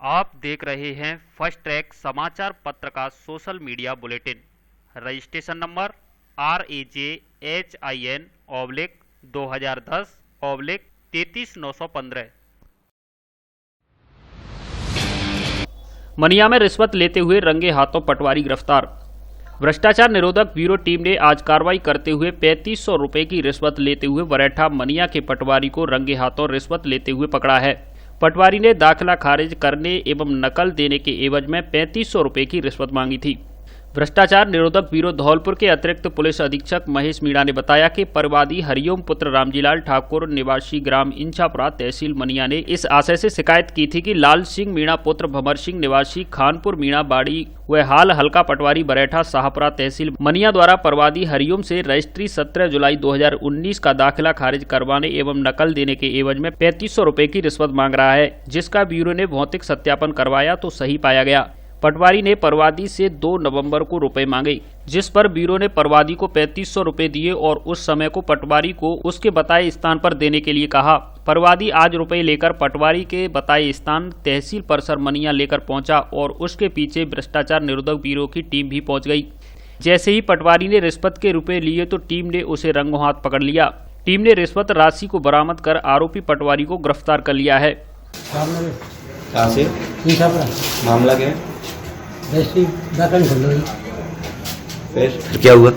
आप देख रहे हैं फर्स्ट ट्रैक समाचार पत्र का social media bulletin. Registration number RAJHIN/2010/33915। मनिया में रिश्वत लेते हुए रंगे हाथों पटवारी गिरफ्तार। भ्रष्टाचार निरोधक ब्यूरो टीम ने आज कार्रवाई करते हुए 3500 रुपए की रिश्वत लेते हुए वरेठा मनिया के पटवारी को रंगे हाथों रिश्वत लेते हुए पकड़ा है। पटवारी ने दाखिला खारिज करने एवं नकल देने के एवज में 3500 रुपए की रिश्वत मांगी थी। भ्रष्टाचार निरोधक ब्यूरो धौलपुर के अतिरिक्त पुलिस अधीक्षक महेश मीणा ने बताया कि परिवादी हरिओम पुत्र रामजीलाल ठाकुर निवासी ग्राम इंछापुरा तहसील मनिया ने इस आशय से शिकायत की थी कि लाल सिंह मीणा पुत्र भंवर सिंह निवासी खानपुर मीणा बाड़ी व हाल हल्का पटवारी बरेठा शाहपुरा तहसील मनिया द्वारा परिवादी हरिओम से रजिस्ट्री 17 जुलाई 2019 का दाखिला खारिज करवाने एवं नकल देने के एवज में 3500 रुपए की रिश्वत मांग रहा है, जिसका ब्यूरो ने भौतिक सत्यापन करवाया तो सही पाया गया। पटवारी ने परवादी से 2 नवंबर को रुपए मांगे, जिस पर ब्यूरो ने परवादी को 3500 रुपए दिए और उस समय को पटवारी को उसके बताए स्थान पर देने के लिए कहा। परवादी आज रुपए लेकर पटवारी के बताए स्थान तहसील परिसर मनिया लेकर पहुंचा और उसके पीछे भ्रष्टाचार निरोधक ब्यूरो की टीम भी पहुंच गई। जैसे ही पटवारी ने रिश्वत के रुपए लिए तो टीम ने उसे रंगों हाथ पकड़ लिया। टीम ने रिश्वत राशि को बरामद कर आरोपी पटवारी को गिरफ्तार कर लिया है। कहाँ से मामला क्या है? फिर क्या हुआ?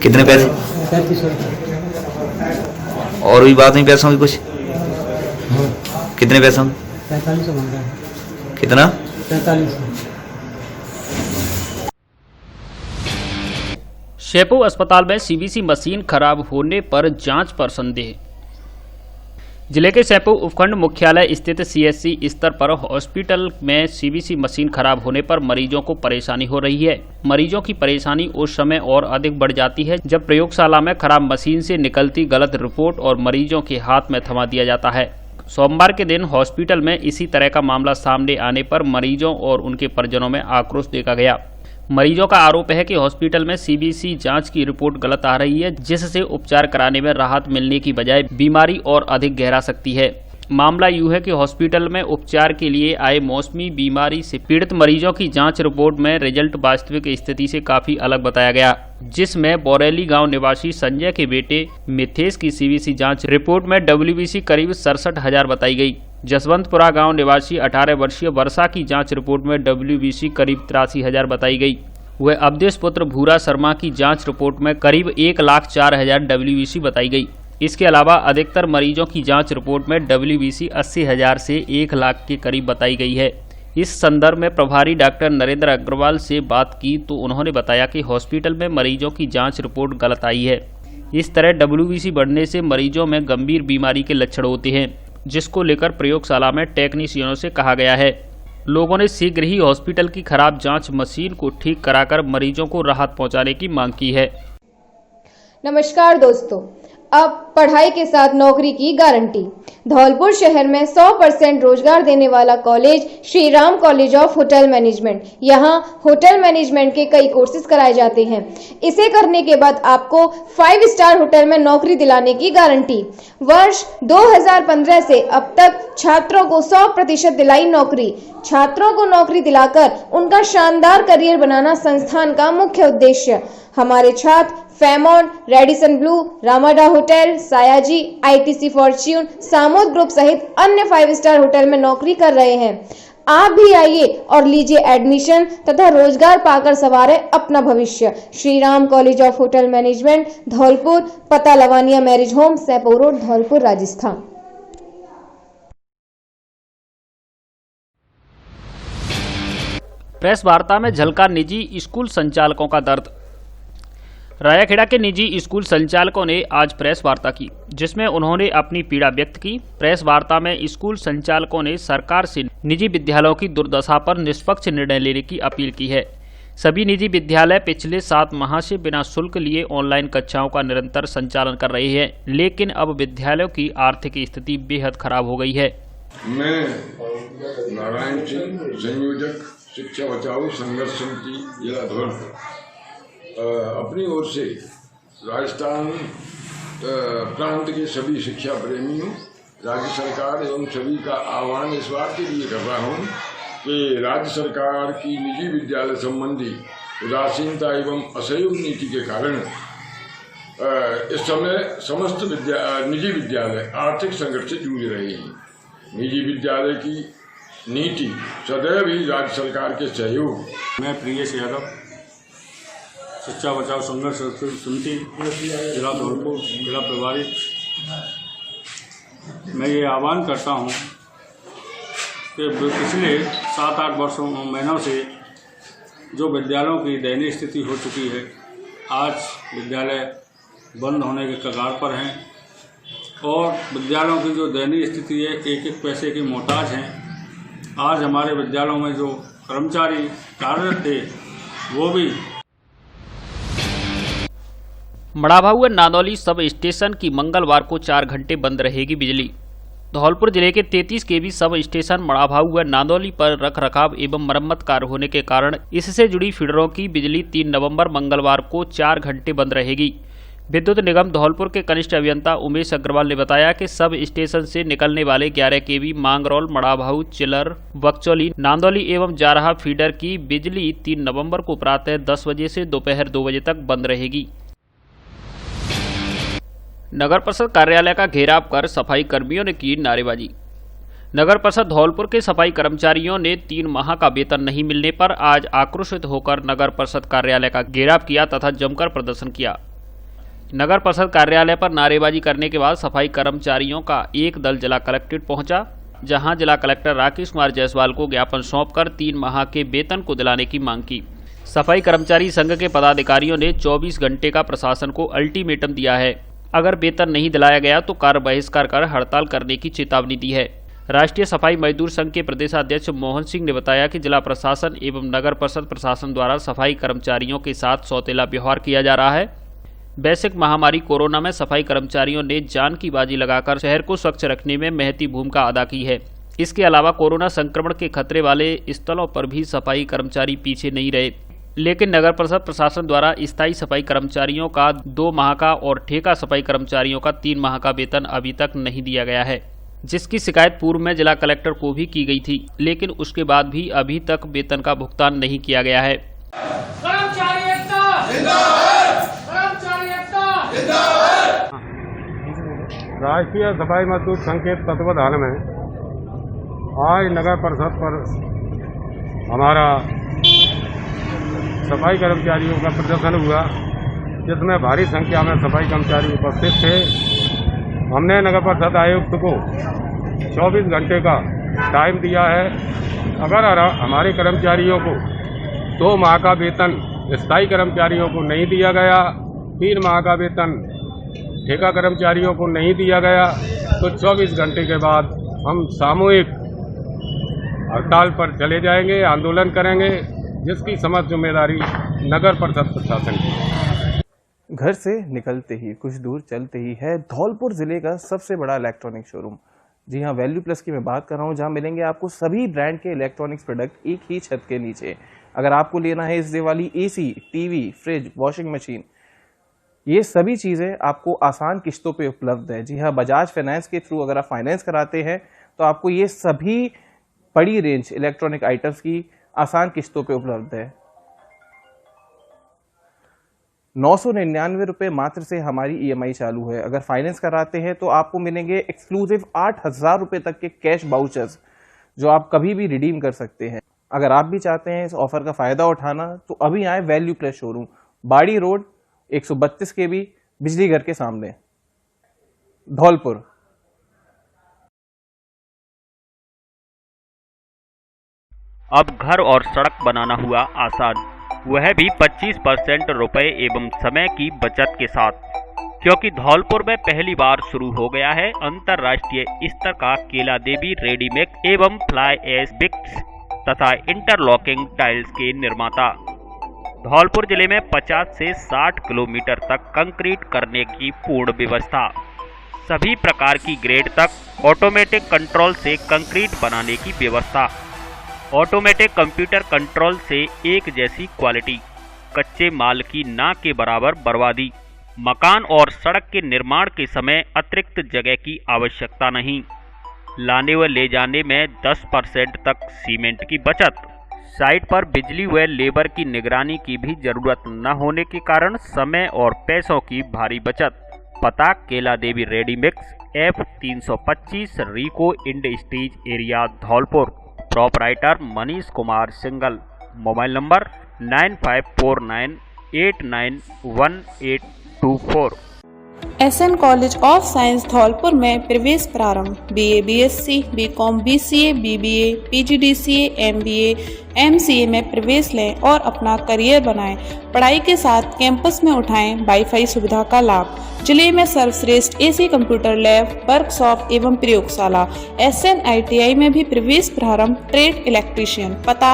कितने पैसे? 3500। और भी बात नहीं पैसों की कुछ? कितने पैसों? 4500 मांगा है। कितना? 4500। शैपू अस्पताल में सीवीसी मशीन खराब होने पर जांच पर संदेह। जिले के शैपू उपखंड मुख्यालय स्थित सीएचसी स्तर पर हॉस्पिटल में सीवीसी मशीन खराब होने पर मरीजों को परेशानी हो रही है। मरीजों की परेशानी उस समय और अधिक बढ़ जाती है जब प्रयोगशाला में खराब मशीन से निकलती गलत रिपोर्ट और मरीजों के हाथ में थमा दिया जाता है। सोमवार के दिन हॉस्पिटल में इसी तरह का मामला सामने आने पर मरीजों और उनके परिजनों में आक्रोश देखा गया। मरीजों का आरोप है कि हॉस्पिटल में सीबीसी जांच की रिपोर्ट गलत आ रही है, जिससे उपचार कराने में राहत मिलने की बजाय बीमारी और अधिक गहरा सकती है। मामला यूं है कि हॉस्पिटल में उपचार के लिए आए मौसमी बीमारी से पीड़ित मरीजों की जांच रिपोर्ट में रिजल्ट वास्तविक स्थिति से काफी अलग बताया गया, जिसमें बोरेली गांव निवासी संजय के बेटे मिथेश की सीबीसी जांच रिपोर्ट में डब्ल्यूबीसी करीब 67,000 बताई गई। जसवंतपुरा गांव निवासी 18 वर्षीय वर्षा की जांच रिपोर्ट में डब्ल्यूबीसी करीब 83,000 बताई गई। वह अवधेश पुत्र भूरा शर्मा की जांच रिपोर्ट में करीब 1,04,000 डब्ल्यूबीसी बताई गई। इसके अलावा अधिकतर मरीजों की जांच रिपोर्ट में डब्ल्यूबीसी 80,000 से 1 लाख के करीब बताई गई है। इस संदर्भ में प्रभारी डॉक्टर नरेंद्र अग्रवाल से बात की तो उन्होंने बताया कि हॉस्पिटल में मरीजों की जांच रिपोर्ट गलत आई है। इस तरह डब्ल्यूबीसी बढ़ने से मरीजों में गंभीर बीमारी के लक्षण होते हैं, जिसको लेकर प्रयोगशाला में टेक्नीशियनों से कहा गया है। लोगों ने शीघ्र ही हॉस्पिटल की खराब जांच मशीन को ठीक कराकर मरीजों को राहत पहुंचाने की मांग की है। नमस्कार दोस्तों, अब पढ़ाई के साथ नौकरी की गारंटी। धौलपुर शहर में 100% रोजगार देने वाला college Shri Ram college of hotel management. यहाँ होटल मैनेजमेंट के कई कोर्सेज कराए जाते हैं। इसे करने के बाद आपको 5 स्टार होटल में नौकरी दिलाने की गारंटी। वर्ष 2015 से अब तक छात्रों को 100% दिलाई नौकरी। छात्रों को नौकरी दिलाकर उनका शानदार करियर बनाना संस्थान का मुख्य उद्देश्य। हमारे छात्र Fairmont, Radisson Blu, Ramada hotel, Sayaji, ITC Fortune, Samode group सहित अन्य 5 स्टार होटल में नौकरी कर रहे हैं। आप भी आइए और लीजिए एडमिशन तथा रोजगार पाकर संवारे अपना भविष्य। Shri Ram college of hotel management, Dholpur. पता Lavania marriage home, Saipau road, Dholpur, Rajasthan. Press वार्ता में झलका निजी स्कूल संचालकों का दर्द। रायाखेड़ा के निजी स्कूल संचालकों ने आज प्रेस वार्ता की, जिसमें उन्होंने अपनी पीड़ा व्यक्त की। प्रेस वार्ता में स्कूल संचालकों ने सरकार से निजी विद्यालयों की दुर्दशा पर निष्पक्ष निर्णय लेने की अपील की है। सभी निजी विद्यालय पिछले 7 माह से बिना शुल्क लिए ऑनलाइन कक्षाओं का निरंतर संचालन कर रहे हैं, लेकिन अब विद्यालयों की आर्थिक स्थिति बेहद खराब हो गई है। मैं नारायण सिंह, संयोजक शिक्षा बचाओ संघर्ष समिति जिला धौलपुर, अपनी ओर से राजस्थान प्रांत के सभी शिक्षा प्रेमियों राज्य सरकार एवं सभी का आह्वान इस बात के लिए कर रहा हूँ कि राज्य सरकार की निजी विद्यालय संबंधी उदासीनता एवं असहयोग नीति के कारण इस समय समस्त निजी विद्यालय आर्थिक संकट से जूझ रहे हैं। निजी विद्यालय की नीति सदैव ही राज्य सरकार के सहयोग। मैं प्रियेश यादव, शिक्षा बचाओ संघर्ष समिति जिला धौलपुर जिला प्रभारी। मैं ये आह्वान करता हूँ कि पिछले 7-8 महीनों से जो विद्यालयों की दयनीय स्थिति हो चुकी है, आज विद्यालय बंद होने के कगार पर हैं और विद्यालयों की जो दयनीय स्थिति है, एक एक पैसे की मोहताज हैं। आज हमारे विद्यालयों में जो कर्मचारी कार्यरत थे वो भी। मड़ाभाऊ नानौली सब स्टेशन की मंगलवार को 4 घंटे बंद रहेगी बिजली। धौलपुर जिले के 33 केवी सब स्टेशन मड़ाभाऊ व नांदौली पर रखरखाव एवं मरम्मत कार्य होने के कारण इससे जुड़ी फीडरों की बिजली 3 नवंबर मंगलवार को 4 घंटे बंद रहेगी। विद्युत निगम धौलपुर के कनिष्ठ अभियंता उमेश अग्रवाल ने बताया कि सब स्टेशन से निकलने वाले 11 केवी मांगरौल, मड़ाभाऊ, चिलर, बक्चौली, नांदौली एवं जारहा फीडर की बिजली 3 नवंबर को प्रातः 10 बजे से दोपहर 2 बजे तक बंद रहेगी। नगर परिषद कार्यालय का घेराव कर सफाई कर्मियों ने की नारेबाजी। नगर परिषद धौलपुर के सफाई कर्मचारियों ने 3 माह का वेतन नहीं मिलने पर आज आक्रोशित होकर नगर परिषद कार्यालय का घेराव किया तथा जमकर प्रदर्शन किया। नगर परिषद कार्यालय पर नारेबाजी करने के बाद सफाई कर्मचारियों का एक दल जिला कलेक्ट्रेट पहुंचा, जहां जिला कलेक्टर राकेश कुमार जायसवाल को ज्ञापन सौंपकर 3 माह के वेतन को दिलाने की मांग की। सफाई कर्मचारी संघ के पदाधिकारियों ने 24 घंटे का प्रशासन को अल्टीमेटम दिया है। अगर वेतन नहीं दिलाया गया तो कार्य बहिष्कार कर हड़ताल करने की चेतावनी दी है। राष्ट्रीय सफाई मजदूर संघ के प्रदेशाध्यक्ष मोहन सिंह ने बताया कि जिला प्रशासन एवं नगर परिषद प्रशासन द्वारा सफाई कर्मचारियों के साथ सौतेला व्यवहार किया जा रहा है। वैश्विक महामारी कोरोना में सफाई कर्मचारियों ने जान की बाजी लगाकर शहर को स्वच्छ रखने में महती भूमिका अदा की है। इसके अलावा कोरोना संक्रमण के खतरे वाले स्थलों पर भी सफाई कर्मचारी पीछे नहीं रहे, लेकिन नगर परिषद प्रशासन द्वारा स्थायी सफाई कर्मचारियों का 2 माह का और ठेका सफाई कर्मचारियों का 3 माह का वेतन अभी तक नहीं दिया गया है, जिसकी शिकायत पूर्व में जिला कलेक्टर को भी की गई थी, लेकिन उसके बाद भी अभी तक वेतन का भुगतान नहीं किया गया है। कर्मचारी एकता जिंदाबाद, कर्मचारी एकता जिंदाबाद। राष्ट्रीय सफाई मजदूर संघ के तत्वाधान में आज नगर परिषद पर हमारा सफाई कर्मचारियों का प्रदर्शन हुआ, जिसमें भारी संख्या में सफाई कर्मचारी उपस्थित थे। हमने नगर परिषद आयुक्त को 24 घंटे का टाइम दिया है। अगर हमारे कर्मचारियों को 2 माह का वेतन स्थायी कर्मचारियों को नहीं दिया गया, 3 माह का वेतन ठेका कर्मचारियों को नहीं दिया गया, तो 24 घंटे के बाद हम सामूहिक हड़ताल पर चले जाएंगे, आंदोलन करेंगे, जिसकी समस्त जिम्मेदारी नगर परिषद प्रशासन की। घर से निकलते ही कुछ दूर चलते ही है धौलपुर जिले का सबसे बड़ा इलेक्ट्रॉनिक शोरूम। जी हाँ, वैल्यू प्लस की मैं बात कर रहा हूँ, जहाँ मिलेंगे आपको सभी ब्रांड के इलेक्ट्रॉनिक्स प्रोडक्ट एक ही छत के नीचे। अगर आपको लेना है इस Diwali AC, TV, fridge, washing machine, ये सभी चीज़ें आपको आसान किस्तों पे उपलब्ध है। जी हाँ, बजाज फाइनेंस के थ्रू अगर आप फाइनेंस कराते हैं तो आपको ये सभी बड़ी रेंज इलेक्ट्रॉनिक आइटम्स की आसान किस्तों पे उपलब्ध है। 999 रुपये मात्र से हमारी EMI चालू है। अगर फाइनेंस कराते हैं तो आपको मिलेंगे एक्सक्लूसिव 8000 रुपये तक के कैश बाउचर्स, जो आप कभी भी रिडीम कर सकते हैं। अगर आप भी चाहते हैं इस ऑफर का फायदा उठाना तो अभी आए वैल्यू प्लस शोरूम, बाड़ी रोड, 132 kV, बिजली घर के सामने, धौलपुर। अब घर और सड़क बनाना हुआ आसान, वह भी 25% रुपए एवं समय की बचत के साथ, क्योंकि धौलपुर में पहली बार शुरू हो गया है अंतर्राष्ट्रीय स्तर का केला देवी रेडीमेड एवं फ्लाई एश ब्रिक्स तथा इंटरलॉकिंग टाइल्स के निर्माता। धौलपुर जिले में 50 से 60 किलोमीटर तक कंक्रीट करने की पूर्ण व्यवस्था, सभी प्रकार की ग्रेड तक ऑटोमेटिक कंट्रोल से कंक्रीट बनाने की व्यवस्था, ऑटोमेटिक कंप्यूटर कंट्रोल से एक जैसी क्वालिटी, कच्चे माल की ना के बराबर बर्बादी, मकान और सड़क के निर्माण के समय अतिरिक्त जगह की आवश्यकता नहीं। लाने व ले जाने में 10% तक सीमेंट की बचत। साइट पर बिजली व लेबर की निगरानी की भी जरूरत न होने के कारण समय और पैसों की भारी बचत। पता Kela Devi readymix F325 RIICO industries area Dholpur. Proprietor Manish Kumar Singhal. Mobile number 9549891824। SN college of science Dholpur में प्रवेश प्रारंभ। BA BSc BCom BCA BBA PGDCA MBA MCA में प्रवेश लें और अपना करियर बनाएं। पढ़ाई के साथ कैंपस में उठाएं वाईफाई सुविधा का लाभ। जिले में सर्वश्रेष्ठ AC कंप्यूटर लैब, वर्कशॉप एवं प्रयोगशाला। SN ITI में भी प्रवेश प्रारंभ। Trade electrician. पता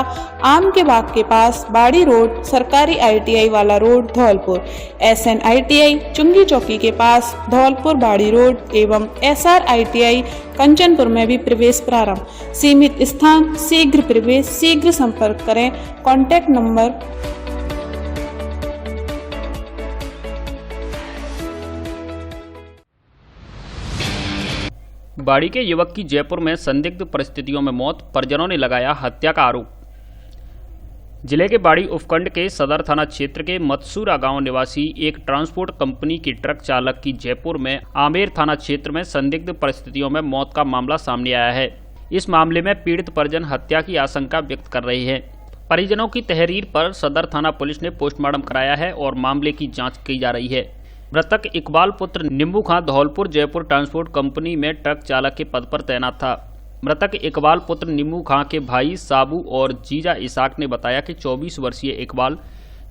आम के बाग के पास बाड़ी रोड, सरकारी ITI वाला रोड धौलपुर। SN ITI चुंगी चौकी के पास धौलपुर बाड़ी रोड एवं SR ITI कंचनपुर में भी प्रवेश प्रारंभ। सीमित स्थान, शीघ्र प्रवेश, शीघ्र संपर्क करें। कॉन्टैक्ट नंबर बाड़ी के युवक की जयपुर में संदिग्ध परिस्थितियों में मौत, परिजनों ने लगाया हत्या का आरोप। जिले के बाड़ी उपखंड के सदर थाना क्षेत्र के मतसूरा गांव निवासी एक ट्रांसपोर्ट कंपनी की ट्रक चालक की जयपुर में आमेर थाना क्षेत्र में संदिग्ध परिस्थितियों में मौत का मामला सामने आया है। इस मामले में पीड़ित परिजन हत्या की आशंका व्यक्त कर रहे हैं। परिजनों की तहरीर पर सदर थाना पुलिस ने पोस्टमार्टम कराया है और मामले की जाँच की जा रही है। मृतक इकबाल पुत्र नींबू खां धौलपुर जयपुर ट्रांसपोर्ट कंपनी में ट्रक चालक के पद पर तैनात था। मृतक इकबाल पुत्र नींबू खां के भाई साबू और जीजा इसाक ने बताया कि 24 वर्षीय इकबाल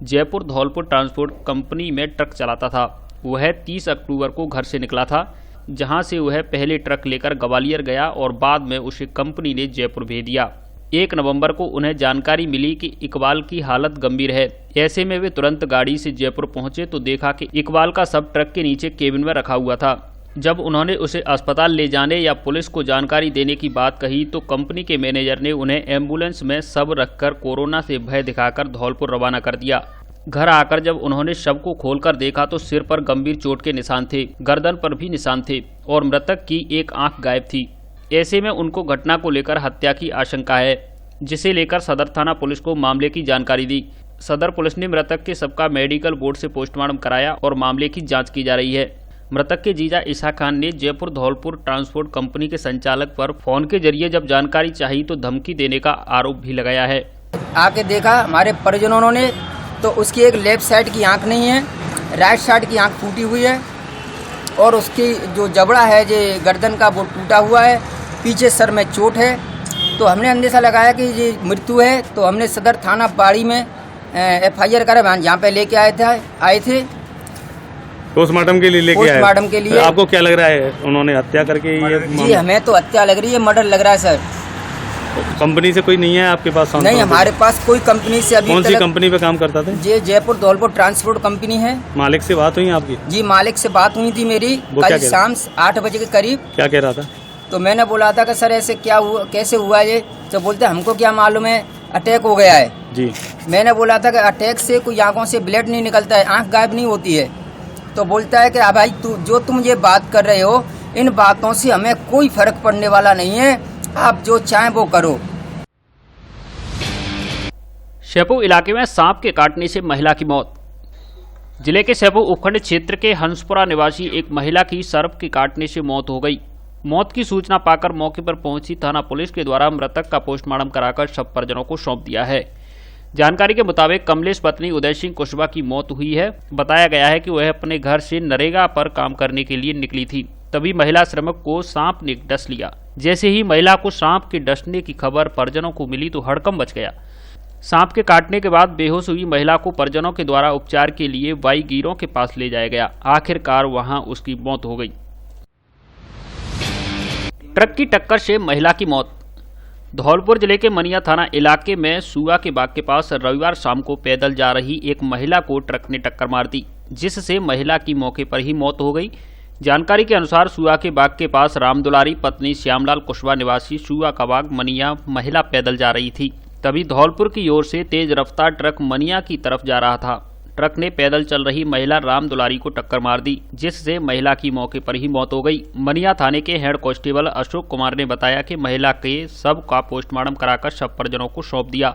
जयपुर धौलपुर ट्रांसपोर्ट कंपनी में ट्रक चलाता था। वह 30 अक्टूबर को घर से निकला था, जहां से वह पहले ट्रक लेकर ग्वालियर गया और बाद में उसे कंपनी ने जयपुर भेज दिया। 1 नवंबर को उन्हें जानकारी मिली कि इकबाल की हालत गंभीर है। ऐसे में वे तुरंत गाड़ी से जयपुर पहुंचे तो देखा कि इकबाल का शव ट्रक के नीचे केबिन में रखा हुआ था। जब उन्होंने उसे अस्पताल ले जाने या पुलिस को जानकारी देने की बात कही तो कंपनी के मैनेजर ने उन्हें एम्बुलेंस में शव रखकर कोरोना से भय दिखाकर धौलपुर रवाना कर दिया। घर आकर जब उन्होंने शव को खोलकर देखा तो सिर पर गंभीर चोट के निशान थे, गर्दन पर भी निशान थे और मृतक की एक आंख गायब थी। ऐसे में उनको घटना को लेकर हत्या की आशंका है, जिसे लेकर सदर थाना पुलिस को मामले की जानकारी दी। सदर पुलिस ने मृतक के शव का मेडिकल बोर्ड से पोस्टमार्टम कराया और मामले की जांच की जा रही है। मृतक के जीजा ईसा खान ने जयपुर धौलपुर ट्रांसपोर्ट कंपनी के संचालक पर फोन के जरिए जब जानकारी चाहिए तो धमकी देने का आरोप भी लगाया है। आके देखा हमारे परिजनों ने तो उसकी एक लेफ्ट साइड की आंख नहीं है, राइट साइड की आंख फूटी हुई है और उसकी जो जबड़ा है जो गर्दन का वो टूटा हुआ है, पीछे सर में चोट है। तो हमने अंदेशा लगाया कि ये मृत्यु है, तो हमने सदर थाना बाड़ी में FIR करा, यहाँ पे लेके आए थे पोस्टमार्टम के लिए लेके आए। पोस्टमार्टम के लिए। आपको क्या लग रहा है, उन्होंने हत्या करके ये? जी हमें तो हत्या लग रही है, मर्डर लग रहा है सर। कंपनी से कोई नहीं है आपके पास? नहीं, हमारे पास कोई कंपनी से अभी। कौन सी कंपनी पे काम करता था? ये जयपुर धौलपुर ट्रांसपोर्ट कंपनी है। मालिक से बात हुई आपकी? जी मालिक से बात हुई थी मेरी कल शाम 8 बजे के करीब। क्या कह रहा था? तो मैंने बोला था कि सर ऐसे क्या हुआ, कैसे हुआ ये? तो बोलते हमको क्या मालूम है, अटैक हो गया है। जी मैंने बोला था कि अटैक से कोई आंखों से ब्लड नहीं निकलता है, आंख गायब नहीं होती है। तो बोलता है कि भाई तुम ये बात कर रहे हो, इन बातों से हमें कोई फर्क पड़ने वाला नहीं है, आप जो चाहें वो करो। शहपुर इलाके में सांप के काटने से महिला की मौत। जिले के शहपुर उपखंड क्षेत्र के हंसपुरा निवासी एक महिला की सर्प के काटने से मौत हो गई। मौत की सूचना पाकर मौके पर पहुंची थाना पुलिस के द्वारा मृतक का पोस्टमार्टम कराकर शव परिजनों को सौंप दिया है। जानकारी के मुताबिक कमलेश पत्नी उदय सिंह कुशवाहा की मौत हुई है। बताया गया है कि वह अपने घर से नरेगा पर काम करने के लिए निकली थी, तभी महिला श्रमिक को सांप ने डस लिया। जैसे ही महिला को सांप के डसने की खबर परिजनों को मिली तो हड़कंप मच गया। सांप के काटने के बाद बेहोश हुई महिला को परिजनों के द्वारा उपचार के लिए वाई गिरों के पास ले जाया गया। आखिरकार वहां उसकी मौत हो गई। ट्रक की टक्कर से महिला की मौत। धौलपुर जिले के मनिया थाना इलाके में सुआ के बाग के पास रविवार शाम को पैदल जा रही एक महिला को ट्रक ने टक्कर मार दी, जिससे महिला की मौके पर ही मौत हो गई। जानकारी के अनुसार सुआ के बाग के पास रामदुलारी पत्नी श्यामलाल कुशवाहा निवासी सुआ का बाग मनिया महिला पैदल जा रही थी, तभी धौलपुर की ओर से तेज रफ्तार ट्रक मनिया की तरफ जा रहा था। ट्रक ने पैदल चल रही महिला राम दुलारी को टक्कर मार दी, जिससे महिला की मौके पर ही मौत हो गई। मनिया थाने के हेड कांस्टेबल अशोक कुमार ने बताया कि महिला के शव का पोस्टमार्टम कराकर शव परिजनों को सौंप दिया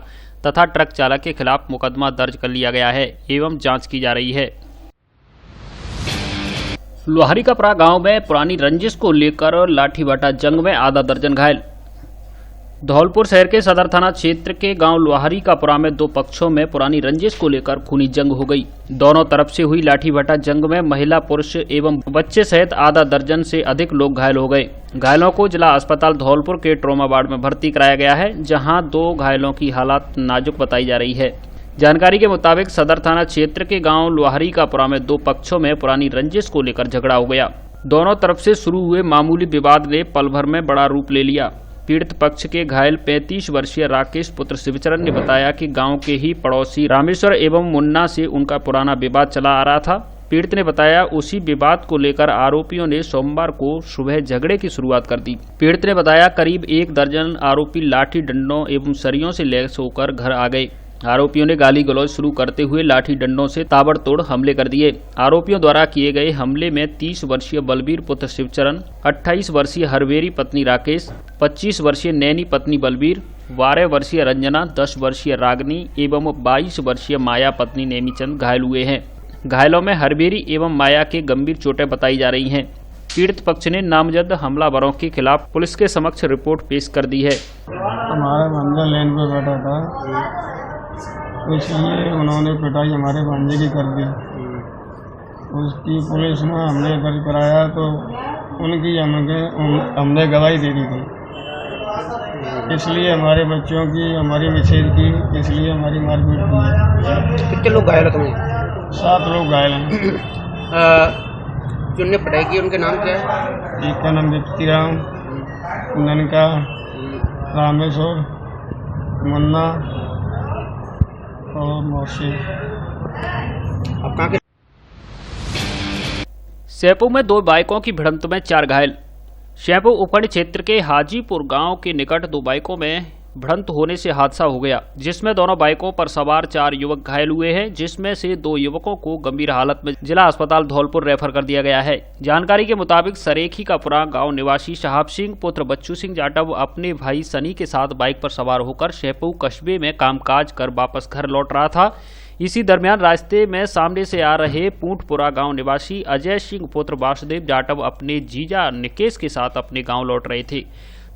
तथा ट्रक चालक के खिलाफ मुकदमा दर्ज कर लिया गया है एवं जांच की जा रही है। लोहारी कपरा गांव में पुरानी रंजिश को लेकर लाठीबाटा जंग में आधा दर्जन घायल। धौलपुर शहर के सदर थाना क्षेत्र के गांव लोहारी कपरा में दो पक्षों में पुरानी रंजिश को लेकर खूनी जंग हो गई। दोनों तरफ से हुई लाठीबाटा जंग में महिला, पुरुष एवं बच्चे सहित आधा दर्जन से अधिक लोग घायल हो गए। घायलों को जिला अस्पताल धौलपुर के ट्रॉमा वार्ड में भर्ती कराया गया है, जहां दो घायलों की हालत नाजुक बताई जा रही है। जानकारी के मुताबिक सदर थाना क्षेत्र के गांव लोहारी कपरा में दो पक्षों में पुरानी रंजिश को लेकर झगड़ा हो गया। दोनों तरफ से शुरू हुए मामूली विवाद ने पल भर में बड़ा रूप ले लिया। पीड़ित पक्ष के घायल 35 वर्षीय राकेश पुत्र शिवचरण ने बताया कि गांव के ही पड़ोसी रामेश्वर एवं मुन्ना से उनका पुराना विवाद चला आ रहा था। पीड़ित ने बताया उसी विवाद को लेकर आरोपियों ने सोमवार को सुबह झगड़े की शुरुआत कर दी। पीड़ित ने बताया करीब 1 दर्जन आरोपी लाठी डंडों एवं सरियों से लैस होकर घर आ गए। आरोपियों ने गाली गलौज शुरू करते हुए लाठी डंडों से ताबड़तोड़ हमले कर दिए। आरोपियों द्वारा किए गए हमले में 30 वर्षीय बलबीर पुत्र शिवचरण, 28 वर्षीय हरवेरी पत्नी राकेश, 25 वर्षीय नैनी पत्नी बलबीर, 12 वर्षीय रंजना, 10 वर्षीय रागनी एवं 22 वर्षीय माया पत्नी नेमीचंद घायल हुए हैं। घायलों में हरवेरी एवं माया के गंभीर चोटें बताई जा रही हैं। पीड़ित पक्ष ने नामजद हमलावरों के खिलाफ पुलिस के समक्ष रिपोर्ट पेश कर दी है। हमारा बंदा लेन पे बैठा था, इसलिए उन्होंने पिटाई हमारे भांजे की कर दी। उसकी पुलिस ने हमले दर्ज कराया तो उनकी हमने गवाही दे दी थी, इसलिए हमारे बच्चों की हमारी विच्छेद की, इसलिए हमारी मारपीट की। कितने लोग घायल हैं? 7 लोग घायल हैं। जिनने पिटाई की उनके नाम क्या है? एक का नाम दीप्ति राम, ननका रामेश्वर, मुन्ना और मौसी। सैपू में 2 बाइकों की भिड़ंत में 4 घायल। सैपू उपखंड क्षेत्र के हाजीपुर गांव के निकट 2 बाइकों में भिड़ंत होने से हादसा हो गया, जिसमें दोनों बाइकों पर सवार 4 युवक घायल हुए हैं, जिसमें से 2 युवकों को गंभीर हालत में जिला अस्पताल धौलपुर रेफर कर दिया गया है। जानकारी के मुताबिक सरेखी का पुरा गांव निवासी शहाब सिंह पुत्र बच्चू सिंह जाटव अपने भाई सनी के साथ बाइक पर सवार होकर सैपू कस्बे में कामकाज कर वापस घर लौट रहा था। इसी दरमियान रास्ते में सामने से आ रहे पूंटपुरा गांव निवासी अजय सिंह पुत्र वासुदेव जाटव अपने जीजा निकेश के साथ अपने गांव लौट रहे थे।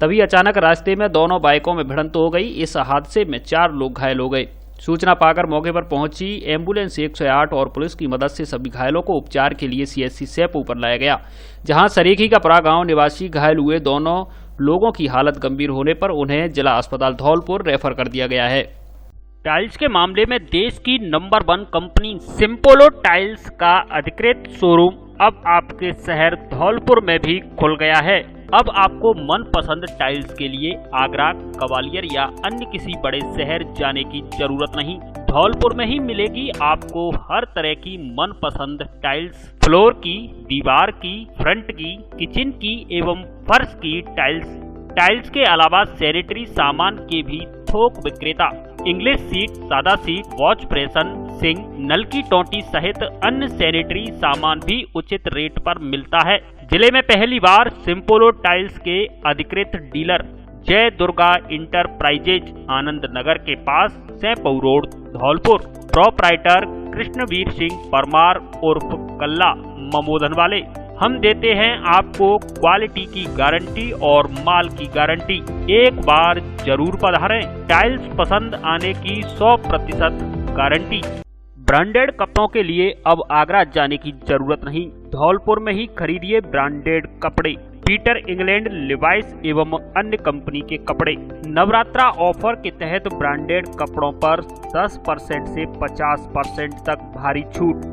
तभी अचानक रास्ते में दोनों बाइकों में भिड़ंत हो गई। इस हादसे में 4 लोग घायल हो गए। सूचना पाकर मौके पर पहुंची एम्बुलेंस 108 और पुलिस की मदद से सभी घायलों को उपचार के लिए सीएचसी सैपू पर लाया गया, जहां सरीखी का पुरा गांव निवासी घायल हुए दोनों लोगों की हालत गंभीर होने पर उन्हें जिला अस्पताल धौलपुर रेफर कर दिया गया है। टाइल्स के मामले में देश की नंबर 1 कंपनी सिम्पोलो टाइल्स का अधिकृत शोरूम अब आपके शहर धौलपुर में भी खुल गया है। अब आपको मनपसंद टाइल्स के लिए आगरा, ग्वालियर या अन्य किसी बड़े शहर जाने की जरूरत नहीं। धौलपुर में ही मिलेगी आपको हर तरह की मनपसंद टाइल्स, फ्लोर की, दीवार की, फ्रंट की, किचन की एवं फर्श की टाइल्स के अलावा सैनिटरी सामान के भी थोक विक्रेता, इंग्लिश सीट, सादा सीट, वॉश प्रेसन, सिंक, नल की टोंटी सहित अन्य सैनिटरी सामान भी उचित रेट पर मिलता है। जिले में पहली बार सिम्पोलो टाइल्स के अधिकृत डीलर जय दुर्गा इंटरप्राइजेज आनंद नगर के पास सैपू रोड धौलपुर। प्रोपराइटर कृष्णवीर सिंह परमार उर्फ कल्ला ममोदन वाले। हम देते हैं आपको क्वालिटी की गारंटी और माल की गारंटी। एक बार जरूर पधारें। टाइल्स पसंद आने की 100% गारंटी। ब्रांडेड कपड़ों के लिए अब आगरा जाने की जरूरत नहीं, धौलपुर में ही खरीदिए ब्रांडेड कपड़े। पीटर इंग्लैंड, लिवाइस एवं अन्य कंपनी के कपड़े। नवरात्रा ऑफर के तहत ब्रांडेड कपड़ों पर 10% से 50% तक भारी छूट।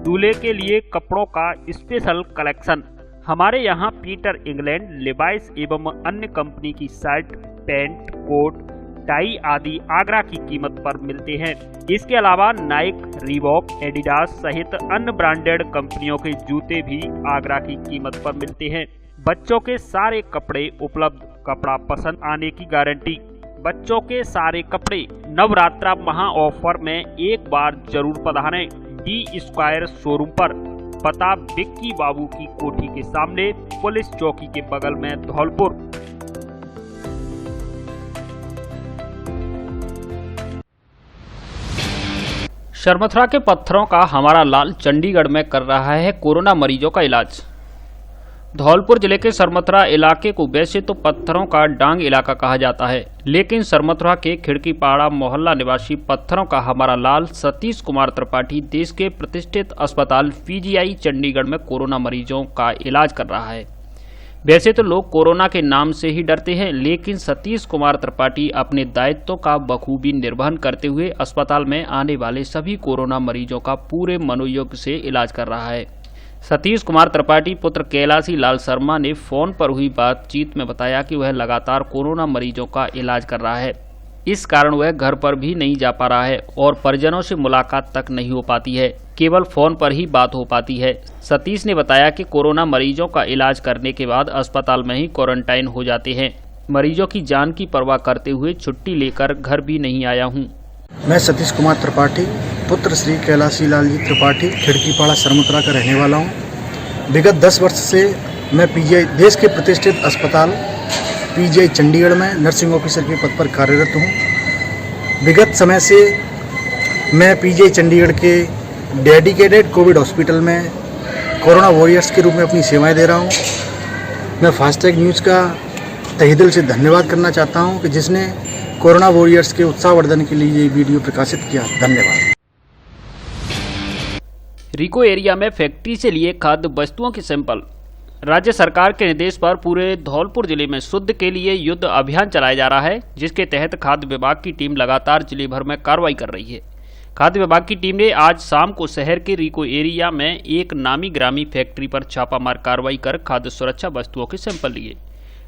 दूल्हे के लिए कपड़ों का स्पेशल कलेक्शन। हमारे यहाँ पीटर इंग्लैंड, लिवाइस एवं अन्य कंपनी की शर्ट, पैंट, कोट, टाई आदि आगरा की कीमत पर मिलते हैं। इसके अलावा नाइक, रीबॉक, एडिडास सहित अन्य ब्रांडेड कंपनियों के जूते भी आगरा की कीमत पर मिलते हैं। बच्चों के सारे कपड़े उपलब्ध, कपड़ा पसंद आने की गारंटी। बच्चों के सारे कपड़े नवरात्रा महा ऑफर में एक बार जरूर पधारें। ई स्क्वायर शोरूम पर, पता बिक्की बाबू की कोठी के सामने, पुलिस चौकी के बगल में, धौलपुर। शर्मथरा के पत्थरों का हमारा लाल चंडीगढ़ में कर रहा है कोरोना मरीजों का इलाज। धौलपुर जिले के शर्मथरा इलाके को वैसे तो पत्थरों का डांग इलाका कहा जाता है, लेकिन शर्मथरा के खिड़कीपाड़ा मोहल्ला निवासी पत्थरों का हमारा लाल सतीश कुमार त्रिपाठी देश के प्रतिष्ठित अस्पताल पीजीआई चंडीगढ़ में कोरोना मरीजों का इलाज कर रहा है। वैसे तो लोग कोरोना के नाम से ही डरते हैं, लेकिन सतीश कुमार त्रिपाठी अपने दायित्वों का बखूबी निर्वहन करते हुए अस्पताल में आने वाले सभी कोरोना मरीजों का पूरे मनोयोग से इलाज कर रहा है। सतीश कुमार त्रिपाठी पुत्र कैलाशी लाल शर्मा ने फोन पर हुई बातचीत में बताया कि वह लगातार कोरोना मरीजों का इलाज कर रहा है। इस कारण वह घर पर भी नहीं जा पा रहा है और परिजनों से मुलाकात तक नहीं हो पाती है, केवल फोन पर ही बात हो पाती है। सतीश ने बताया कि कोरोना मरीजों का इलाज करने के बाद अस्पताल में ही क्वारंटाइन हो जाते हैं। मरीजों की जान की परवाह करते हुए छुट्टी लेकर घर भी नहीं आया हूँ। मैं सतीश कुमार त्रिपाठी पुत्र श्री कैलाशी लाल जी त्रिपाठी खिड़कीपाड़ा शर्मथरा का रहने वाला हूँ। विगत 10 वर्ष से मैं पीजीआई देश के प्रतिष्ठित अस्पताल पीजीआई चंडीगढ़ में नर्सिंग ऑफिसर के पद पर कार्यरत हूँ। विगत समय से मैं पीजीआई चंडीगढ़ के डेडिकेटेड कोविड हॉस्पिटल में कोरोना वॉरियर्स के रूप में अपनी सेवाएं दे रहा हूँ। मैं फास्टैग न्यूज़ का तहे दिल से धन्यवाद करना चाहता हूँ कि जिसने कोरोना वॉरियर्स के उत्साहवर्धन के लिए ये वीडियो प्रकाशित किया। धन्यवाद। रिको एरिया में फैक्ट्री से लिए खाद्य वस्तुओं के सैंपल। राज्य सरकार के निर्देश पर पूरे धौलपुर जिले में शुद्ध के लिए युद्ध अभियान चलाया जा रहा है, जिसके तहत खाद्य विभाग की टीम लगातार जिले भर में कार्रवाई कर रही है। खाद्य विभाग की टीम ने आज शाम को शहर के रिको एरिया में एक नामी ग्रामी फैक्ट्री पर छापामार कार्रवाई कर खाद्य सुरक्षा वस्तुओं के सैंपल लिए।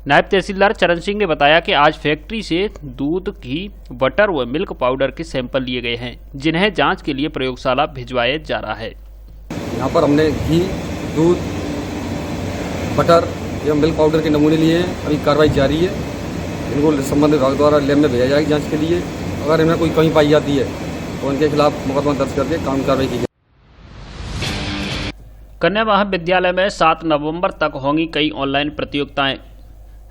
नायब तहसीलदार चरण सिंह ने बताया कि आज फैक्ट्री से दूध, घी, बटर व मिल्क पाउडर के सैंपल लिए गए हैं, जिन्हें जांच के लिए प्रयोगशाला भिजवाया जा रहा है। यहाँ पर हमने घी, दूध, बटर एवं मिल्क पाउडर के नमूने लिए हैं। अभी कार्रवाई जारी है। इनको संबंधित विभाग द्वारा लैब में भेजा जाएगी जांच के लिए। अगर इनमें कोई कमी पाई जाती है तो उनके खिलाफ मुकदमा दर्ज करके कानूनी कार्रवाई की जाएगी। कन्या महाविद्यालय में 7 नवंबर तक होंगी कई ऑनलाइन प्रतियोगिताएं।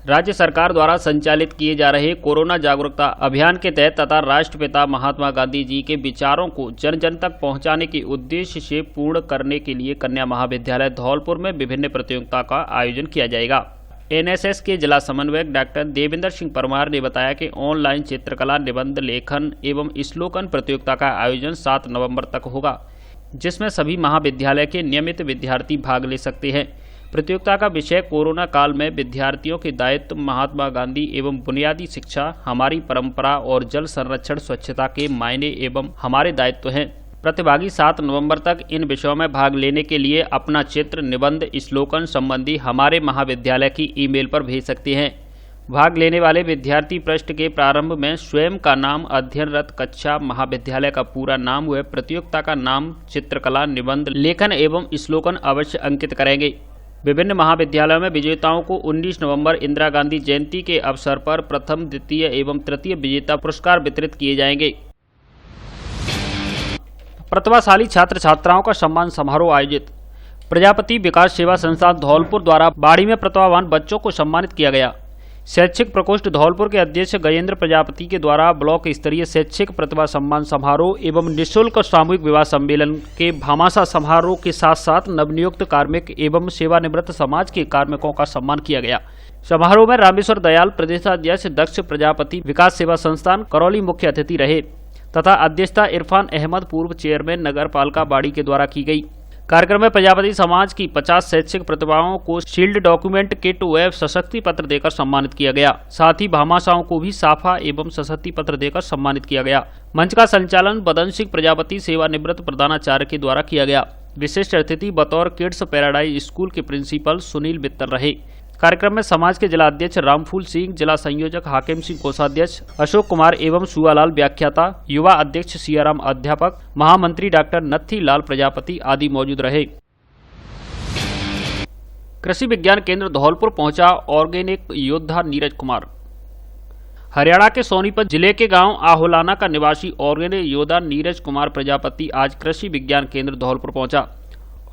राज्य सरकार द्वारा संचालित किए जा रहे कोरोना जागरूकता अभियान के तहत तथा राष्ट्रपिता महात्मा गांधी जी के विचारों को जन जन तक पहुंचाने के उद्देश्य से पूर्ण करने के लिए कन्या महाविद्यालय धौलपुर में विभिन्न प्रतियोगिता का आयोजन किया जाएगा। एनएसएस के जिला समन्वयक डॉक्टर देवेंद्र सिंह परमार ने बताया कि ऑनलाइन चित्रकला, निबंध लेखन एवं श्लोकन प्रतियोगिता का आयोजन 7 नवंबर तक होगा, जिसमें सभी महाविद्यालय के नियमित विद्यार्थी भाग ले सकते हैं। प्रतियोगिता का विषय कोरोना काल में विद्यार्थियों के दायित्व, महात्मा गांधी एवं बुनियादी शिक्षा, हमारी परंपरा और जल संरक्षण, स्वच्छता के मायने एवं हमारे दायित्व हैं। प्रतिभागी 7 नवंबर तक इन विषयों में भाग लेने के लिए अपना चित्र, निबंध, श्लोकन संबंधी हमारे महाविद्यालय की ईमेल पर भेज सकते हैं। भाग लेने वाले विद्यार्थी पृष्ठ के प्रारंभ में स्वयं का नाम, अध्ययनरत कक्षा, महाविद्यालय का पूरा नाम व प्रतियोगिता का नाम, चित्रकला, निबंध लेखन एवं श्लोकन अवश्य अंकित करेंगे। विभिन्न महाविद्यालयों में विजेताओं को 19 नवंबर इंदिरा गांधी जयंती के अवसर पर प्रथम, द्वितीय एवं तृतीय विजेता पुरस्कार वितरित किए जाएंगे। प्रतिभाशाली छात्र छात्राओं का सम्मान समारोह आयोजित। प्रजापति विकास सेवा संस्थान धौलपुर द्वारा बाड़ी में प्रतिभावान बच्चों को सम्मानित किया गया। शैक्षिक प्रकोष्ठ धौलपुर के अध्यक्ष गजेंद्र प्रजापति के द्वारा ब्लॉक स्तरीय शैक्षिक प्रतिभा सम्मान समारोह एवं निःशुल्क सामूहिक विवाह सम्मेलन के भामाशाह समारोह के साथ साथ नवनियुक्त कार्मिक एवं सेवानिवृत्त समाज के कार्मिकों का सम्मान किया गया। समारोह में रामेश्वर दयाल प्रदेशाध्यक्ष दक्ष प्रजापति विकास सेवा संस्थान करौली मुख्य अतिथि रहे तथा अध्यक्षता इरफान अहमद पूर्व चेयरमैन नगर पालिका बाड़ी के द्वारा की गई। कार्यक्रम में प्रजापति समाज की 50 शैक्षिक प्रतिभाओं को शील्ड डॉक्यूमेंट किट व सशक्ति पत्र देकर सम्मानित किया गया। साथ ही भामाशाहों को भी साफा एवं सशक्ति पत्र देकर सम्मानित किया गया। मंच का संचालन बदन सिंह प्रजापति सेवानिवृत्त प्रधानाचार्य के द्वारा किया गया। विशिष्ट अतिथि बतौर किड्स पैराडाइज स्कूल के प्रिंसिपल सुनील मित्तल रहे। कार्यक्रम में समाज के जिला अध्यक्ष रामफूल सिंह, जिला संयोजक हाकिम सिंह कोषाध्यक्ष, अशोक कुमार एवं सुआलाल व्याख्याता, युवा अध्यक्ष सियाराम अध्यापक, महामंत्री डॉक्टर नत्थी लाल प्रजापति आदि मौजूद रहे। कृषि विज्ञान केंद्र धौलपुर पहुंचा ऑर्गेनिक योद्धा नीरज कुमार। हरियाणा के सोनीपत जिले के गांव आहोलाना का निवासी ऑर्गेनिक योद्धा नीरज कुमार प्रजापति आज कृषि विज्ञान केंद्र धौलपुर पहुंचा।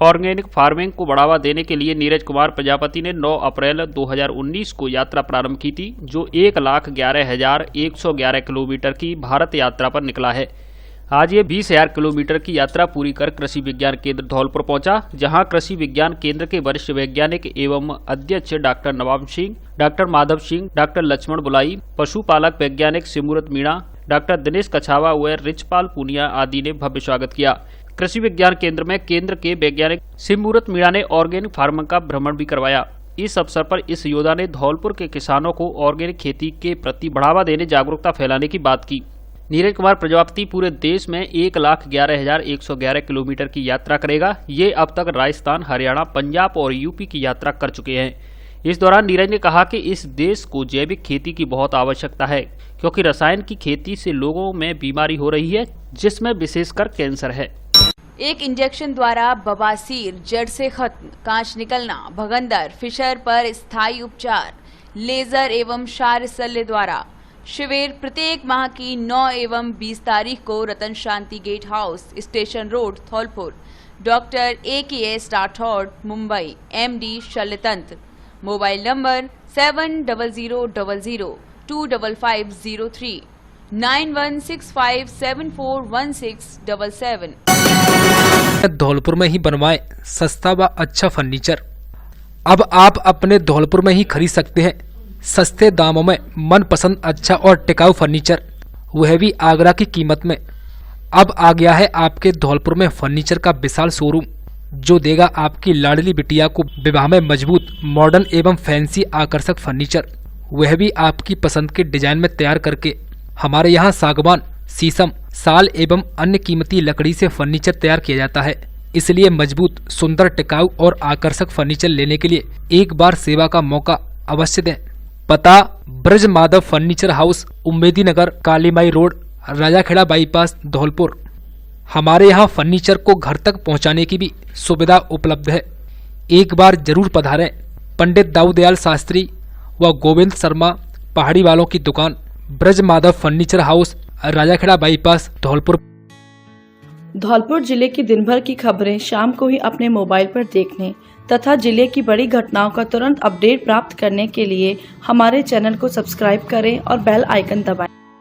ऑर्गेनिक फार्मिंग को बढ़ावा देने के लिए नीरज कुमार प्रजापति ने 9 अप्रैल 2019 को यात्रा प्रारंभ की थी, जो 1,11,111 किलोमीटर की भारत यात्रा पर निकला है। आज ये 20,000 किलोमीटर की यात्रा पूरी कर कृषि विज्ञान केंद्र धौलपुर पहुंचा, जहां कृषि विज्ञान केंद्र के वरिष्ठ वैज्ञानिक एवं अध्यक्ष डॉक्टर नवाब सिंह, डॉक्टर माधव सिंह, डॉक्टर लक्ष्मण बुलाई, पशुपालक वैज्ञानिक सिमूरत मीणा, डॉक्टर दिनेश कछावा व रिचपाल पूनिया आदि ने भव्य स्वागत किया। कृषि विज्ञान केंद्र में केंद्र के वैज्ञानिक सिमूरत मीणा ने ऑर्गेनिक फार्मिंग का भ्रमण भी करवाया। इस अवसर पर इस योद्धा ने धौलपुर के किसानों को ऑर्गेनिक खेती के प्रति बढ़ावा देने, जागरूकता फैलाने की बात की। नीरज कुमार प्रजापति पूरे देश में 1,11,111 किलोमीटर की यात्रा करेगा। ये अब तक राजस्थान, हरियाणा, पंजाब और यूपी की यात्रा कर चुके हैं। इस दौरान नीरज ने कहा कि इस देश को जैविक खेती की बहुत आवश्यकता है, क्योंकि रसायन की खेती से लोगों में बीमारी हो रही है, जिसमें विशेषकर कैंसर है। एक इंजेक्शन द्वारा बवासीर जड़ से खत्म, कांच निकलना, भगंदर, फिशर पर स्थायी उपचार, लेजर एवं क्षार शल्य द्वारा शिविर प्रत्येक माह की 9 एवं 20 तारीख को Ratan Shanti gate house, station road, Dholpur. Doctor AKS Rathore, Mumbai, MD शल्यतंत्र। Mobile number 7000025503 9165741677। धौलपुर में ही बनवाएं सस्ता व अच्छा फर्नीचर। अब आप अपने धौलपुर में ही खरीद सकते हैं सस्ते दामों में मनपसंद अच्छा और टिकाऊ फर्नीचर, वह भी आगरा की कीमत में। अब आ गया है आपके धौलपुर में फर्नीचर का विशाल शोरूम, जो देगा आपकी लाडली बिटिया को विवाह में मजबूत, मॉडर्न एवं फैंसी आकर्षक फर्नीचर, वह भी आपकी पसंद के डिजाइन में तैयार करके। हमारे यहाँ सागवान, शीशम, साल एवं अन्य कीमती लकड़ी से फर्नीचर तैयार किया जाता है। इसलिए मजबूत, सुंदर, टिकाऊ और आकर्षक फर्नीचर लेने के लिए एक बार सेवा का मौका अवश्य दें। पता: ब्रज माधव फर्नीचर हाउस, उम्मेदी नगर, कालीमाई रोड, राजाखेड़ा बाईपास, धौलपुर। हमारे यहाँ फर्नीचर को घर तक पहुँचाने की भी सुविधा उपलब्ध है। एक बार जरूर पधारें। पंडित दाऊदयाल शास्त्री व गोविंद शर्मा पहाड़ी वालों की दुकान, Braj Madhav furniture house, Rajakhera bypass, Dholpur. Dholpur जिले की दिन भर की खबरें शाम को ही अपने मोबाइल पर देखने तथा जिले की बड़ी घटनाओं का तुरंत अपडेट प्राप्त करने के लिए हमारे चैनल को सब्सक्राइब करें और बेल आइकन दबाएं।